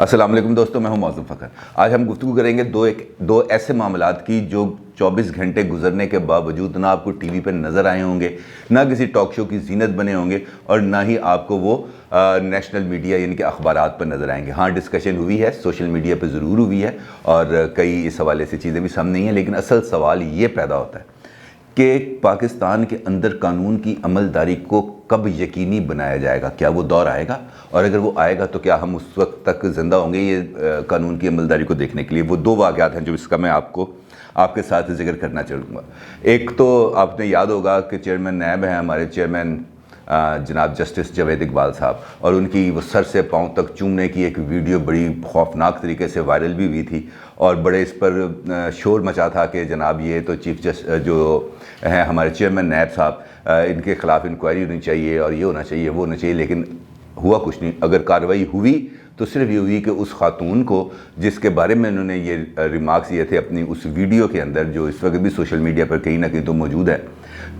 अस्सलाम वालेकुम दोस्तों, मैं हूं मौज़ूम फ़खर। आज हम गुफ्तगू करेंगे दो ऐसे मामलात की जो 24 घंटे गुजरने के बावजूद ना आपको टीवी पर नज़र आए होंगे, ना किसी टॉक शो की ज़ीनत बने होंगे और ना ही आपको वो नेशनल मीडिया यानी कि अखबारात पर नज़र आएंगे। हाँ, डिस्कशन हुई है, सोशल मीडिया पर ज़रूर हुई है और कई इस हवाले से चीज़ें भी सामने आई हैं, लेकिन असल सवाल ये पैदा होता है कि पाकिस्तान के अंदर कानून की अमलदारी को कब यकीनी बनाया जाएगा। क्या वो दौर आएगा, और अगर वो आएगा तो क्या हम उस वक्त तक ज़िंदा होंगे ये कानून की अमलदारी को देखने के लिए। वो दो वाक़यात हैं जो इसका मैं आपके साथ जिक्र करना चाहूँगा। एक तो आपने याद होगा कि चेयरमैन नैब हैं हमारे चेयरमैन जनाब जस्टिस जावेद इकबाल साहब, और उनकी वो सर से पाँव तक चूमने की एक वीडियो बड़ी खौफनाक तरीके से वायरल भी हुई थी और बड़े इस पर शोर मचा था कि जनाब ये तो चीफ जस्टिस जो हैं हमारे चेयरमैन नैब साहब, इनके ख़िलाफ़ इंक्वायरी होनी चाहिए और ये होना चाहिए वो होना चाहिए। लेकिन हुआ कुछ नहीं। अगर कार्रवाई हुई तो सिर्फ ये हुई कि उस खातून को जिसके बारे में उन्होंने ये रिमार्क्स दिए थे अपनी उस वीडियो के अंदर, जो इस वक्त भी सोशल मीडिया पर कहीं ना कहीं तो मौजूद है,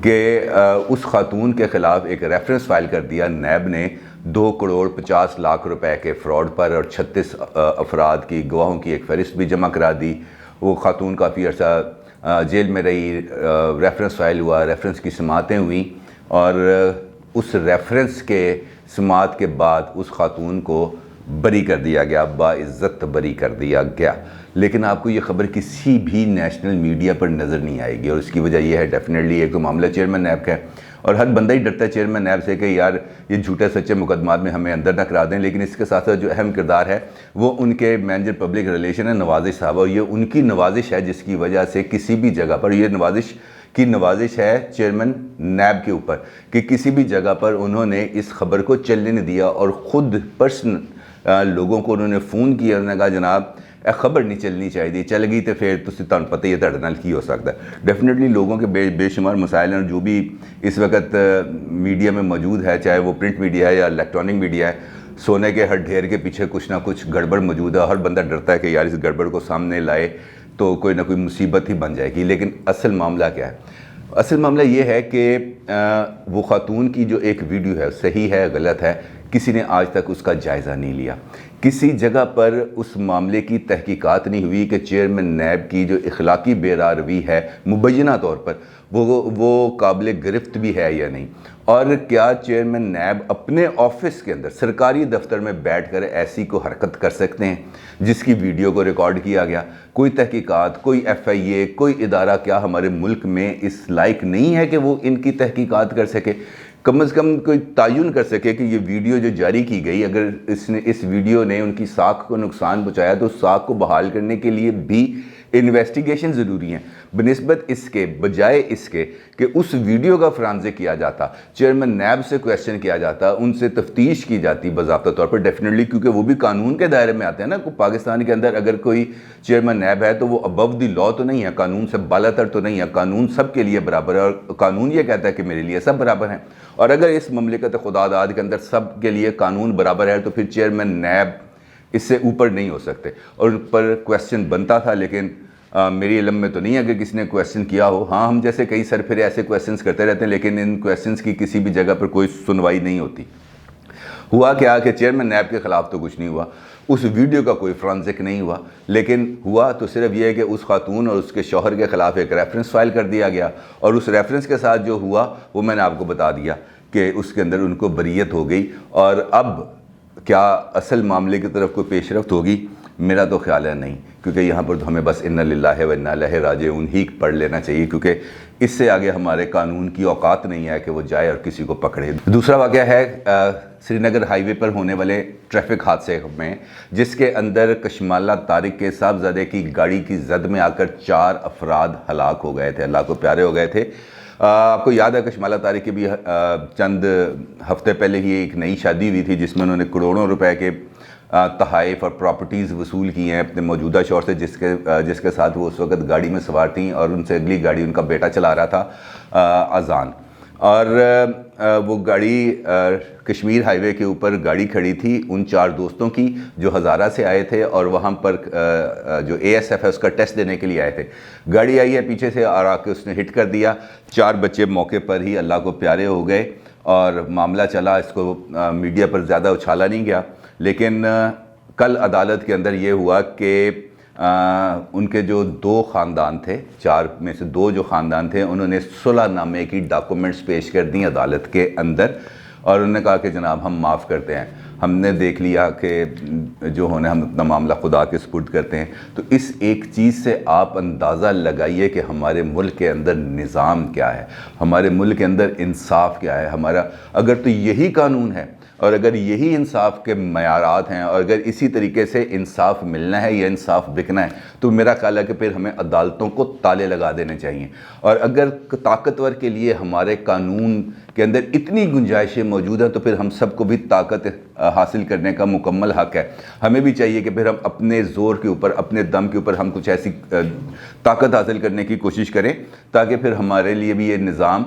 कि उस खातून के ख़िलाफ़ एक रेफरेंस फाइल कर दिया नैब ने 2,50,00,000 रुपए के फ़्रॉड पर, और 36 अफराद की गवाहों की एक फ़हरिस्त भी जमा करा दी। वो खातून काफ़ी अर्सा जेल में रही, रेफरेंस फाइल हुआ, रेफरेंस की समातें हुई और उस रेफरेंस के समात के बाद उस खातून को बरी कर दिया गया, बाइज़्ज़त बरी कर दिया गया। लेकिन आपको ये ख़बर किसी भी नेशनल मीडिया पर नज़र नहीं आएगी, और इसकी वजह यह है डेफिनेटली एक तो मामला चेयरमैन नैब का है, और हर बंदा ही डरता है चेयरमैन नैब से कि यार ये झूठे सच्चे मुकदमात में हमें अंदर ना करा दें। लेकिन इसके साथ साथ जो अहम किरदार है वो उनके मैनेजर पब्लिक रिलेशन है नवाजिश साहब, और ये उनकी नवाजिश है जिसकी वजह से किसी भी जगह पर ये नवाजिश है चेयरमैन नैब के ऊपर कि किसी भी जगह पर उन्होंने इस खबर को चलने नहीं दिया और ख़ुद पर्सनल लोगों को उन्होंने फ़ोन किया। उन्होंने कहा जनाब खबर नहीं चलनी चाहिए, चल गई तो फिर तुम पता ही है तुहाडे नाल की हो सकता है। डेफिनेटली लोगों के बेशुमार मसाइल हैं जो भी इस वक्त मीडिया में मौजूद है, चाहे वो प्रिंट मीडिया है या इलेक्ट्रॉनिक मीडिया है, सोने के हर ढेर के पीछे कुछ ना कुछ गड़बड़ मौजूद है। हर बंदा डरता है कि यार इस गड़बड़ को सामने लाए तो कोई ना कोई मुसीबत ही बन जाएगी। लेकिन असल मामला क्या है? असल मामला ये है कि वो खातून की जो एक वीडियो है सही है गलत है, किसी ने आज तक उसका जायज़ा नहीं लिया। किसी जगह पर उस मामले की तहकीकात नहीं हुई कि चेयरमैन नैब की जो इखलाकी बेरारवी है मुबैना तौर पर वो काबिल गिरफ्त भी है या नहीं, और क्या चेयरमैन नैब अपने ऑफिस के अंदर सरकारी दफ्तर में बैठकर ऐसी को हरकत कर सकते हैं जिसकी वीडियो को रिकॉर्ड किया गया। कोई तहकीकात, कोई FIA, कोई इदारा क्या हमारे मुल्क में इस लायक नहीं है कि वो इनकी तहकीकात कर सके? कम से कम कोई तयन कर सके कि ये वीडियो जो जारी की गई, अगर इस वीडियो ने उनकी साख को नुकसान पहुँचाया तो साख को बहाल करने के लिए भी इन्वेस्टिगेशन ज़रूरी है, बनिस्बत इसके बजाय इसके कि उस वीडियो का फरांज़े किया जाता, चेयरमैन नैब से क्वेश्चन किया जाता, उनसे तफ्तीश की जाती बाज़ाब्ता तौर पर डेफिनेटली, क्योंकि वो भी कानून के दायरे में आते हैं ना। पाकिस्तान के अंदर अगर कोई चेयरमैन नैब है तो वो अबव द लॉ तो नहीं है, कानून से बालातर तो नहीं है, कानून सब के लिए बराबर है और कानून ये कहता है कि मेरे लिए सब बराबर हैं। और अगर इस ममलिकत खुदादाद के अंदर सब के लिए कानून बराबर है तो फिर चेयरमैन नैब इससे ऊपर नहीं हो सकते, और उन पर क्वेश्चन बनता था। लेकिन मेरी इल्म में तो नहीं है कि किसी ने क्वेश्चन किया हो। हाँ, हम जैसे कई सरफिरे ऐसे क्वेश्चंस करते रहते हैं, लेकिन इन क्वेश्चंस की किसी भी जगह पर कोई सुनवाई नहीं होती। हुआ क्या कि चेयरमैन नैब के ख़िलाफ़ तो कुछ नहीं हुआ, उस वीडियो का कोई फॉरेंसिक नहीं हुआ, लेकिन हुआ तो सिर्फ ये है कि उस खातून और उसके शौहर के ख़िलाफ़ एक रेफरेंस फाइल कर दिया गया, और उस रेफरेंस के साथ जो हुआ वो मैंने आपको बता दिया कि उसके अंदर उनको बरीयत हो गई। और अब क्या असल मामले की तरफ कोई पेशरफ्त होगी? मेरा तो ख्याल है नहीं, क्योंकि यहाँ पर तो हमें बस इन्ना लिल्लाहि व इन्ना इलैहि राजिऊन ही पढ़ लेना चाहिए, क्योंकि इससे आगे हमारे कानून की औकात नहीं है कि वो जाए और किसी को पकड़े। दूसरा वाक़या है श्रीनगर हाईवे पर होने वाले ट्रैफिक हादसे में, जिसके अंदर कशमाला तारिक के साहबजादे की गाड़ी की जद में आकर 4 अफराद हलाक हो गए थे, अल्लाह को प्यारे हो गए थे। आपको याद है कशमाला तारिक की भी चंद हफ्ते पहले ही एक नई शादी हुई थी जिसमें उन्होंने करोड़ों रुपए के तहाइफ और प्रॉपर्टीज़ वसूल की हैं अपने मौजूदा शौहर से, जिसके साथ वो उस वक्त गाड़ी में सवार थी, और उनसे अगली गाड़ी उनका बेटा चला रहा था अजान। और वो गाड़ी कश्मीर हाईवे के ऊपर गाड़ी खड़ी थी उन 4 दोस्तों की जो हज़ारा से आए थे और वहाँ पर जो ASF है उसका टेस्ट देने के लिए आए थे। गाड़ी आई है पीछे से और आके उसने हिट कर दिया। 4 बच्चे मौके पर ही अल्लाह को प्यारे हो गए और मामला चला। इसको मीडिया पर ज़्यादा उछाला नहीं गया, लेकिन کل عدالت کے اندر یہ ہوا کہ ان کے جو 2 خاندان تھے، 4 میں سے 2 جو خاندان تھے، انہوں نے صلح نامے کی ڈاکومنٹس پیش کر دیں عدالت کے اندر، اور انہوں نے کہا کہ جناب ہم معاف کرتے ہیں، ہم نے دیکھ لیا کہ جو ہونے ہم اپنا معاملہ خدا کے سپرد کرتے ہیں۔ تو اس ایک چیز سے آپ اندازہ لگائیے کہ ہمارے ملک کے اندر نظام کیا ہے، ہمارے ملک کے اندر انصاف کیا ہے ہمارا۔ اگر تو یہی قانون ہے اور اگر یہی انصاف کے معیارات ہیں اور اگر اسی طریقے سے انصاف ملنا ہے یا انصاف بکنا ہے، تو میرا خیال ہے کہ پھر ہمیں عدالتوں کو تالے لگا دینے چاہیے۔ اور اگر طاقتور کے لیے ہمارے قانون کے اندر اتنی گنجائشیں موجود ہیں تو پھر ہم سب کو بھی طاقت حاصل کرنے کا مکمل حق ہے۔ ہمیں بھی چاہیے کہ پھر ہم اپنے زور کے اوپر، اپنے دم کے اوپر ہم کچھ ایسی طاقت حاصل کرنے کی کوشش کریں تاکہ پھر ہمارے لیے بھی یہ نظام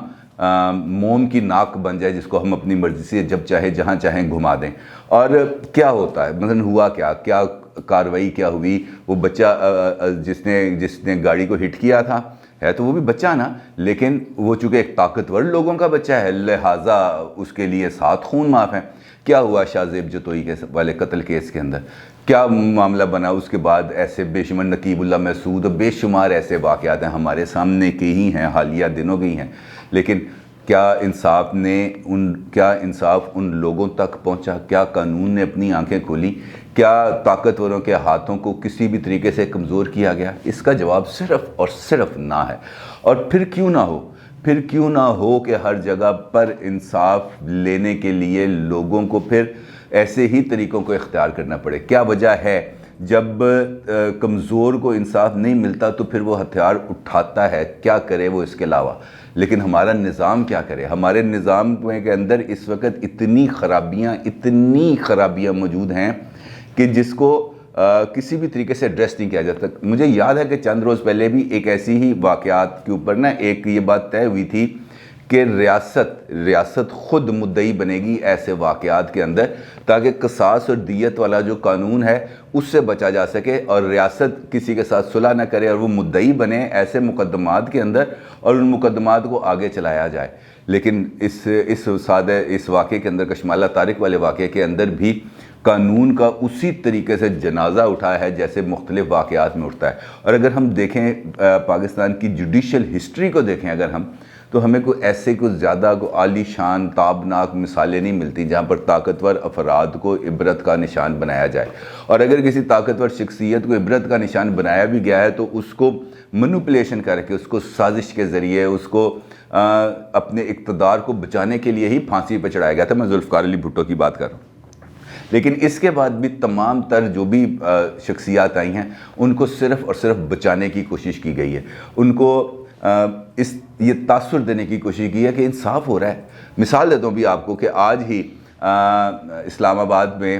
موم کی ناک بن جائے، جس کو ہم اپنی مرضی سے جب چاہے جہاں چاہیں گھما دیں۔ اور کیا ہوتا ہے مثلا ہوا کیا کارروائی کیا ہوئی؟ وہ بچہ جس نے گاڑی کو ہٹ کیا تھا، ہے تو وہ بھی بچہ نا، لیکن وہ چونکہ ایک طاقتور لوگوں کا بچہ ہے لہٰذا اس کے لیے 7 خون معاف ہیں۔ کیا ہوا شاہ زیب جتوئی کے والے قتل کیس کے اندر؟ کیا معاملہ بنا اس کے بعد؟ ایسے بے شمار نقیب اللہ مسعود اور بے شمار ایسے واقعات ہیں ہمارے سامنے کے ہی ہیں، حالیہ دنوں کے ہی ہیں، لیکن کیا انصاف ان لوگوں تک پہنچا؟ کیا قانون نے اپنی آنکھیں کھولی؟ کیا طاقتوروں کے ہاتھوں کو کسی بھی طریقے سے کمزور کیا گیا؟ اس کا جواب صرف اور صرف نہ ہے۔ اور پھر کیوں نہ ہو کہ ہر جگہ پر انصاف لینے کے لیے لوگوں کو پھر ایسے ہی طریقوں کو اختیار کرنا پڑے؟ کیا وجہ ہے جب کمزور کو انصاف نہیں ملتا تو پھر وہ ہتھیار اٹھاتا ہے؟ کیا کرے وہ اس کے علاوہ؟ لیکن ہمارا نظام کیا کرے؟ ہمارے نظام کے اندر اس وقت اتنی خرابیاں موجود ہیں کہ جس کو کسی بھی طریقے سے ایڈریس نہیں کیا جاتا۔ مجھے یاد ہے کہ چند روز پہلے بھی ایک ایسی ہی واقعات کے اوپر ایک یہ بات طے ہوئی تھی کہ ریاست خود مدعی بنے گی ایسے واقعات کے اندر، تاکہ قصاص اور دیت والا جو قانون ہے اس سے بچا جا سکے اور ریاست کسی کے ساتھ صلح نہ کرے اور وہ مدعی بنے ایسے مقدمات کے اندر اور ان مقدمات کو آگے چلایا جائے۔ لیکن اس واقعے کے اندر، کشمالہ طارق والے واقعے کے اندر بھی قانون کا اسی طریقے سے جنازہ اٹھا ہے جیسے مختلف واقعات میں اٹھتا ہے۔ اور اگر ہم دیکھیں پاکستان کی جوڈیشل ہسٹری کو دیکھیں اگر ہم، تو ہمیں کوئی زیادہ عالی شان تابناک مثالیں نہیں ملتی جہاں پر طاقتور افراد کو عبرت کا نشان بنایا جائے۔ اور اگر کسی طاقتور شخصیت کو عبرت کا نشان بنایا بھی گیا ہے تو اس کو مینوپولیشن کر کے، اس کو سازش کے ذریعے، اس کو اپنے اقتدار کو بچانے کے لیے ہی پھانسی پہ چڑھایا گیا تھا۔ میں ذوالفقار علی بھٹو کی بات کر رہا ہوں۔ لیکن اس کے بعد بھی تمام تر جو بھی شخصیات آئی ہیں ان کو صرف اور صرف بچانے کی کوشش کی گئی ہے، ان کو یہ تاثر دینے کی کوشش کی ہے کہ انصاف ہو رہا ہے۔ مثال دیتا ہوں بھی آپ کو کہ آج ہی اسلام آباد میں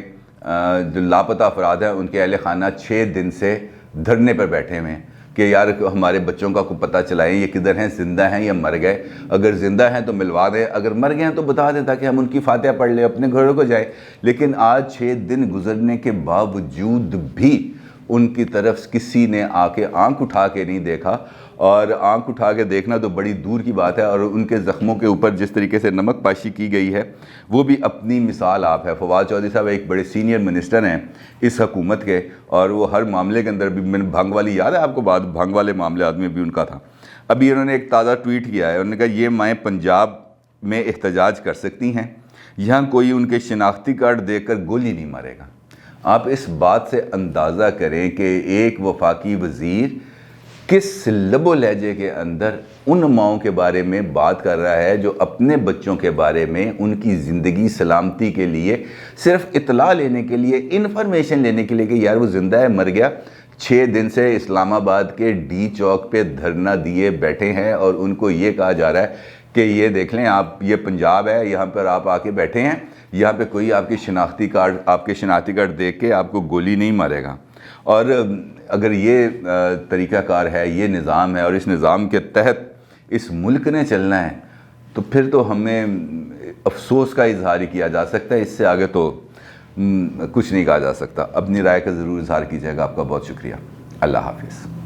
جو لاپتہ افراد ہیں ان کے اہل خانہ 6 دن سے دھرنے پر بیٹھے ہوئے ہیں کہ یار ہمارے بچوں کا کو پتہ چلائیں یہ کدھر ہیں، زندہ ہیں یا مر گئے، اگر زندہ ہیں تو ملوا دیں، اگر مر گئے ہیں تو بتا دیں تاکہ ہم ان کی فاتحہ پڑھ لیں، اپنے گھروں کو جائیں۔ لیکن آج 6 دن گزرنے کے باوجود بھی ان کی طرف کسی نے آ کے آنکھ اٹھا کے نہیں دیکھا، اور آنکھ اٹھا کے دیکھنا تو بڑی دور کی بات ہے۔ اور ان کے زخموں کے اوپر جس طریقے سے نمک پاشی کی گئی ہے وہ بھی اپنی مثال آپ ہے۔ فواد چودھری صاحب ایک بڑے سینئر منسٹر ہیں اس حکومت کے، اور وہ ہر معاملے کے اندر بھی، میں نے بھنگ والی یاد ہے آپ کو بات، بھنگ والے معاملات میں بھی ان کا تھا۔ ابھی انہوں نے ایک تازہ ٹویٹ کیا ہے، انہوں نے کہا یہ مائیں پنجاب میں احتجاج کر سکتی ہیں، یہاں کوئی ان کے شناختی کارڈ دے کر گولی نہیں مارے گا۔ آپ اس بات سے اندازہ کریں کہ ایک وفاقی وزیر کس لب و لہجے کے اندر ان ماؤں کے بارے میں بات کر رہا ہے جو اپنے بچوں کے بارے میں، ان کی زندگی سلامتی کے لیے، صرف اطلاع لینے کے لیے، انفارمیشن لینے کے لیے کہ یار وہ زندہ ہے، مر گیا، 6 دن سے اسلام آباد کے ڈی چوک پہ دھرنا دیے بیٹھے ہیں، اور ان کو یہ کہا جا رہا ہے کہ یہ دیکھ لیں آپ، یہ پنجاب ہے، یہاں پر آپ آ کے بیٹھے ہیں، یہاں پہ کوئی آپ کے شناختی کارڈ دیکھ کے آپ کو گولی نہیں مارے گا۔ اور اگر یہ طریقہ کار ہے، یہ نظام ہے، اور اس نظام کے تحت اس ملک نے چلنا ہے، تو پھر تو ہمیں افسوس کا اظہار ہی کیا جا سکتا ہے، اس سے آگے تو کچھ نہیں کہا جا سکتا۔ اپنی رائے کا ضرور اظہار کیجیے گا۔ آپ کا بہت شکریہ۔ اللہ حافظ۔